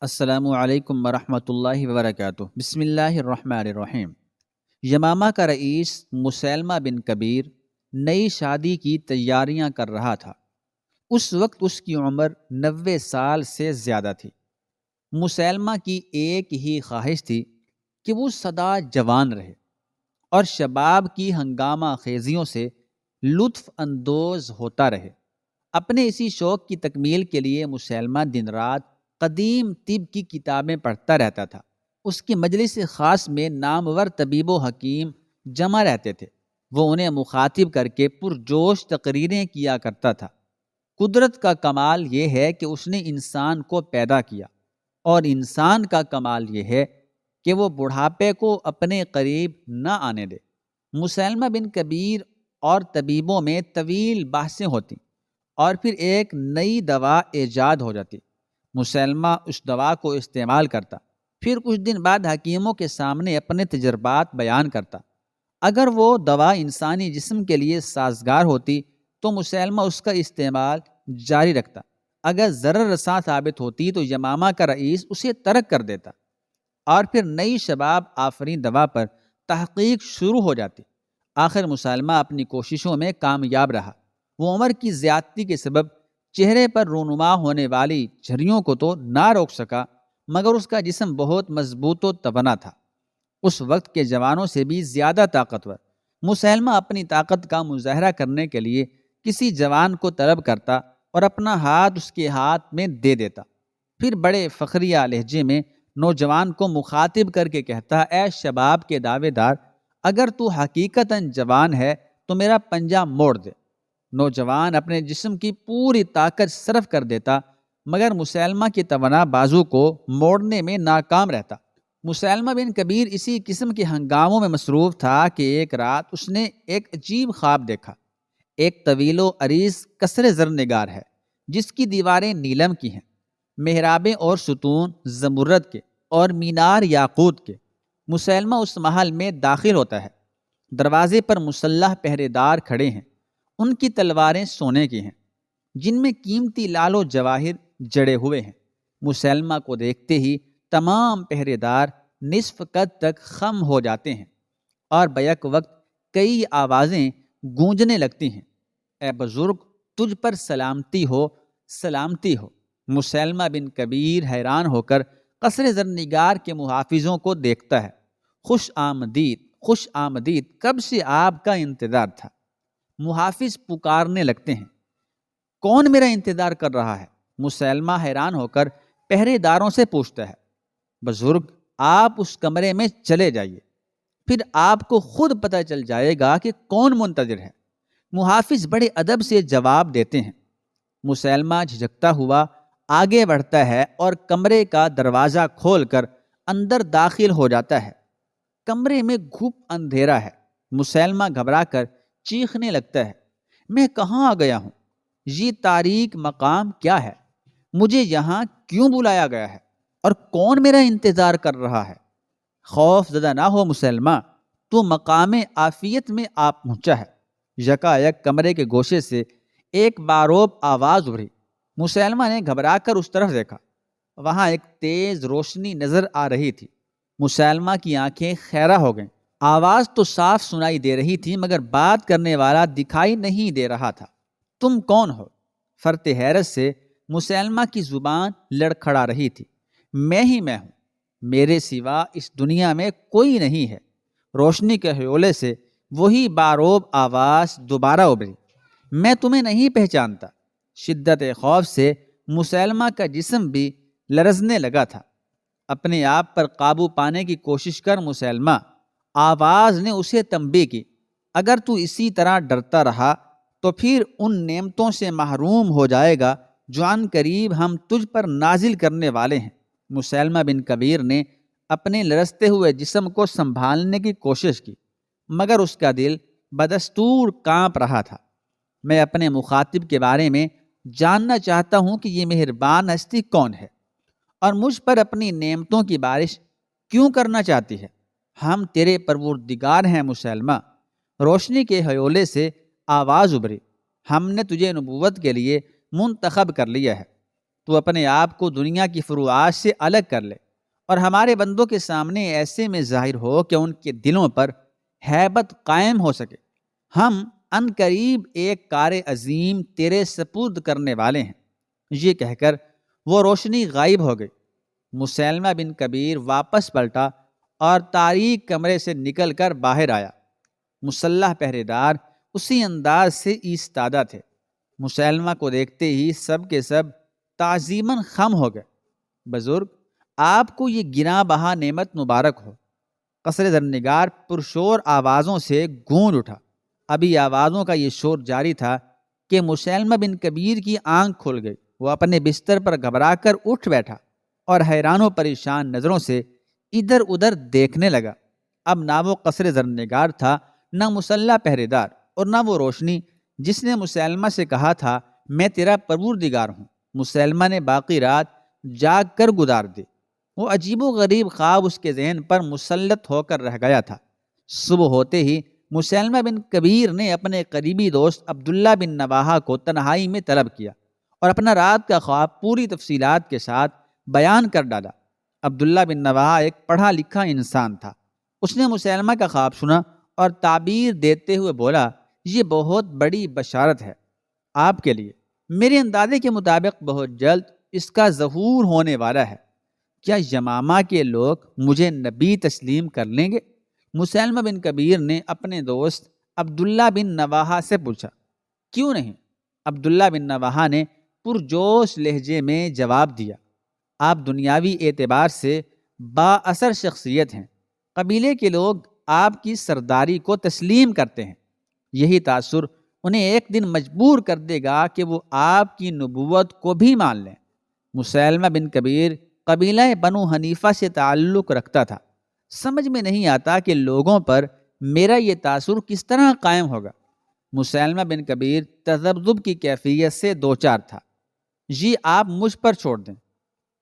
السلام علیکم ورحمۃ اللہ وبرکاتہ۔ بسم اللہ الرحمن الرحیم۔ یمامہ کا رئیس مسیلمہ بن کبیر نئی شادی کی تیاریاں کر رہا تھا۔ اس وقت اس کی عمر 90 سال سے زیادہ تھی۔ مسیلمہ کی ایک ہی خواہش تھی کہ وہ سدا جوان رہے اور شباب کی ہنگامہ خیزیوں سے لطف اندوز ہوتا رہے۔ اپنے اسی شوق کی تکمیل کے لیے مسیلمہ دن رات قدیم طب کی کتابیں پڑھتا رہتا تھا۔ اس کی مجلس خاص میں نامور طبیب و حکیم جمع رہتے تھے۔ وہ انہیں مخاطب کر کے پرجوش تقریریں کیا کرتا تھا۔ قدرت کا کمال یہ ہے کہ اس نے انسان کو پیدا کیا، اور انسان کا کمال یہ ہے کہ وہ بڑھاپے کو اپنے قریب نہ آنے دے۔ مسیلمہ بن کبیر اور طبیبوں میں طویل بحثیں ہوتی اور پھر ایک نئی دوا ایجاد ہو جاتی۔ مسیلمہ اس دوا کو استعمال کرتا، پھر کچھ دن بعد حکیموں کے سامنے اپنے تجربات بیان کرتا۔ اگر وہ دوا انسانی جسم کے لیے سازگار ہوتی تو مسیلمہ اس کا استعمال جاری رکھتا۔ اگر ضرر رساں ثابت ہوتی تو یمامہ کا رئیس اسے ترک کر دیتا، اور پھر نئی شباب آفرین دوا پر تحقیق شروع ہو جاتی۔ آخر مسیلمہ اپنی کوششوں میں کامیاب رہا۔ وہ عمر کی زیادتی کے سبب چہرے پر رونما ہونے والی جھریوں کو تو نہ روک سکا، مگر اس کا جسم بہت مضبوط و توانا تھا، اس وقت کے جوانوں سے بھی زیادہ طاقتور۔ مسیلمہ اپنی طاقت کا مظاہرہ کرنے کے لیے کسی جوان کو طلب کرتا اور اپنا ہاتھ اس کے ہاتھ میں دے دیتا، پھر بڑے فخریہ لہجے میں نوجوان کو مخاطب کر کے کہتا، اے شباب کے دعوے دار، اگر تو حقیقتاً جوان ہے تو میرا پنجہ موڑ دے۔ نوجوان اپنے جسم کی پوری طاقت صرف کر دیتا، مگر مسیلمہ کے توانا بازو کو موڑنے میں ناکام رہتا۔ مسیلمہ بن کبیر اسی قسم کے ہنگاموں میں مصروف تھا کہ ایک رات اس نے ایک عجیب خواب دیکھا۔ ایک طویل و عریض قصر زر نگار ہے جس کی دیواریں نیلم کی ہیں، محرابیں اور ستون زمرد کے اور مینار یاقوت کے۔ مسیلمہ اس محل میں داخل ہوتا ہے۔ دروازے پر مسلح پہرے دار کھڑے ہیں، ان کی تلواریں سونے کی ہیں جن میں قیمتی لال و جواہر جڑے ہوئے ہیں۔ مسیلمہ کو دیکھتے ہی تمام پہرے دار نصف قد تک خم ہو جاتے ہیں اور بیک وقت کئی آوازیں گونجنے لگتی ہیں، اے بزرگ، تجھ پر سلامتی ہو، سلامتی ہو۔ مسیلمہ بن کبیر حیران ہو کر قصر زرنگار کے محافظوں کو دیکھتا ہے۔ خوش آمدید، خوش آمدید، کب سے آپ کا انتظار تھا۔ محافظ پکارنے لگتے ہیں، کون میرا انتظار کر رہا ہے؟ مسیلمہ حیران ہو کر پہرے داروں سے پوچھتا ہے، بزرگ، آپ اس کمرے میں چلے جائیے، پھر آپ کو خود پتہ چل جائے گا کہ کون منتظر ہے۔ محافظ بڑے ادب سے جواب دیتے ہیں۔ مسیلمہ جھجکتا ہوا آگے بڑھتا ہے اور کمرے کا دروازہ کھول کر اندر داخل ہو جاتا ہے۔ کمرے میں گھپ اندھیرا ہے۔ مسیلمہ گھبرا کر چیخنے لگتا ہے، میں کہاں آ گیا ہوں؟ یہ تاریک مقام کیا ہے؟ مجھے یہاں کیوں بلایا گیا ہے اور کون میرا انتظار کر رہا ہے؟ خوف زدہ نہ ہو مسیلمہ، تو مقام عافیت میں آپ پہنچا ہے۔ یکا یک کمرے کے گوشے سے ایک باروب آواز ابھری۔ مسیلمہ نے گھبرا کر اس طرف دیکھا۔ وہاں ایک تیز روشنی نظر آ رہی تھی۔ مسیلمہ کی آنکھیں خیرہ ہو گئیں۔ آواز تو صاف سنائی دے رہی تھی، مگر بات کرنے والا دکھائی نہیں دے رہا تھا۔ تم کون ہو؟ فرط حیرت سے مسیلمہ کی زبان لڑکھڑا رہی تھی۔ میں ہی میں ہوں، میرے سوا اس دنیا میں کوئی نہیں ہے۔ روشنی کے ہیولے سے وہی باروب آواز دوبارہ ابھری، میں تمہیں نہیں پہچانتا۔ شدت خوف سے مسیلمہ کا جسم بھی لرزنے لگا تھا۔ اپنے آپ پر قابو پانے کی کوشش کر مسیلمہ، آواز نے اسے تنبیہ کی، اگر تو اسی طرح ڈرتا رہا تو پھر ان نعمتوں سے محروم ہو جائے گا جو عن قریب ہم تجھ پر نازل کرنے والے ہیں۔ مسیلمہ بن کبیر نے اپنے لرزتے ہوئے جسم کو سنبھالنے کی کوشش کی، مگر اس کا دل بدستور کانپ رہا تھا۔ میں اپنے مخاطب کے بارے میں جاننا چاہتا ہوں کہ یہ مہربان ہستی کون ہے اور مجھ پر اپنی نعمتوں کی بارش کیوں کرنا چاہتی ہے؟ ہم تیرے پروردگار ہیں مسیلمہ۔ روشنی کے ہیولے سے آواز ابھری، ہم نے تجھے نبوت کے لیے منتخب کر لیا ہے۔ تو اپنے آپ کو دنیا کی فروعات سے الگ کر لے اور ہمارے بندوں کے سامنے ایسے میں ظاہر ہو کہ ان کے دلوں پر ہیبت قائم ہو سکے۔ ہم ان قریب ایک کار عظیم تیرے سپرد کرنے والے ہیں۔ یہ کہہ کر وہ روشنی غائب ہو گئی۔ مسیلمہ بن کبیر واپس پلٹا اور تاریک کمرے سے نکل کر باہر آیا۔ مسلح پہرے دار اسی انداز سے ایستادہ تھے۔ مسیلمہ کو دیکھتے ہی سب کے سب تعظیماً خم ہو گئے۔ بزرگ، آپ کو یہ گراں بہا نعمت مبارک ہو۔ قصر زرنگار پرشور آوازوں سے گونج اٹھا۔ ابھی آوازوں کا یہ شور جاری تھا کہ مسیلمہ بن کبیر کی آنکھ کھل گئی۔ وہ اپنے بستر پر گھبرا کر اٹھ بیٹھا اور حیران و پریشان نظروں سے ادھر ادھر دیکھنے لگا۔ اب نہ وہ قصر زرنگار تھا، نہ مسلح پہرے دار، اور نہ وہ روشنی جس نے مسیلمہ سے کہا تھا میں تیرا پروردگار ہوں۔ مسیلمہ نے باقی رات جاگ کر گزار دی۔ وہ عجیب و غریب خواب اس کے ذہن پر مسلط ہو کر رہ گیا تھا۔ صبح ہوتے ہی مسیلمہ بن کبیر نے اپنے قریبی دوست عبداللہ بن نواحہ کو تنہائی میں طلب کیا اور اپنا رات کا خواب پوری تفصیلات کے ساتھ بیان کر ڈالا۔ عبداللہ بن نواحہ ایک پڑھا لکھا انسان تھا۔ اس نے مسیلمہ کا خواب سنا اور تعبیر دیتے ہوئے بولا، یہ بہت بڑی بشارت ہے آپ کے لیے۔ میرے اندازے کے مطابق بہت جلد اس کا ظہور ہونے والا ہے۔ کیا یمامہ کے لوگ مجھے نبی تسلیم کر لیں گے؟ مسیلمہ بن کبیر نے اپنے دوست عبداللہ بن نواحہ سے پوچھا۔ کیوں نہیں؟ عبداللہ بن نواحہ نے پرجوش لہجے میں جواب دیا، آپ دنیاوی اعتبار سے با اثر شخصیت ہیں۔ قبیلے کے لوگ آپ کی سرداری کو تسلیم کرتے ہیں۔ یہی تاثر انہیں ایک دن مجبور کر دے گا کہ وہ آپ کی نبوت کو بھی مان لیں۔ مسیلمہ بن کبیر قبیلہ بنو حنیفہ سے تعلق رکھتا تھا۔ سمجھ میں نہیں آتا کہ لوگوں پر میرا یہ تاثر کس طرح قائم ہوگا۔ مسیلمہ بن کبیر تذبذب کی کیفیت سے دوچار تھا۔ جی آپ مجھ پر چھوڑ دیں،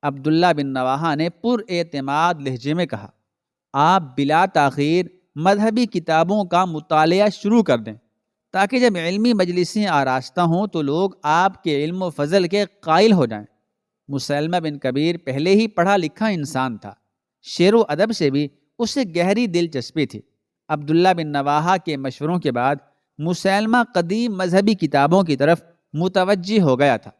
عبداللہ بن نواحہ نے پر اعتماد لہجے میں کہا۔ آپ بلا تاخیر مذہبی کتابوں کا مطالعہ شروع کر دیں تاکہ جب علمی مجلسیں آراستہ ہوں تو لوگ آپ کے علم و فضل کے قائل ہو جائیں۔ مسیلمہ بن کبیر پہلے ہی پڑھا لکھا انسان تھا۔ شعر و ادب سے بھی اسے گہری دلچسپی تھی۔ عبداللہ بن نواحہ کے مشوروں کے بعد مسیلمہ قدیم مذہبی کتابوں کی طرف متوجہ ہو گیا تھا۔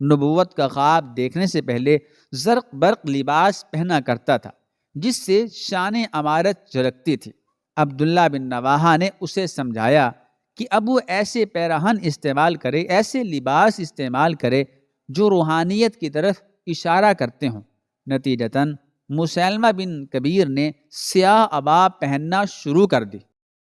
نبوت کا خواب دیکھنے سے پہلے زرق برق لباس پہنا کرتا تھا جس سے شان امارت جھلکتی تھی۔ عبداللہ بن نواحہ نے اسے سمجھایا کہ اب وہ ایسے پیراہن استعمال کرے، ایسے لباس استعمال کرے جو روحانیت کی طرف اشارہ کرتے ہوں۔ نتیجتاً مسیلمہ بن کبیر نے سیاہ عبا پہننا شروع کر دی۔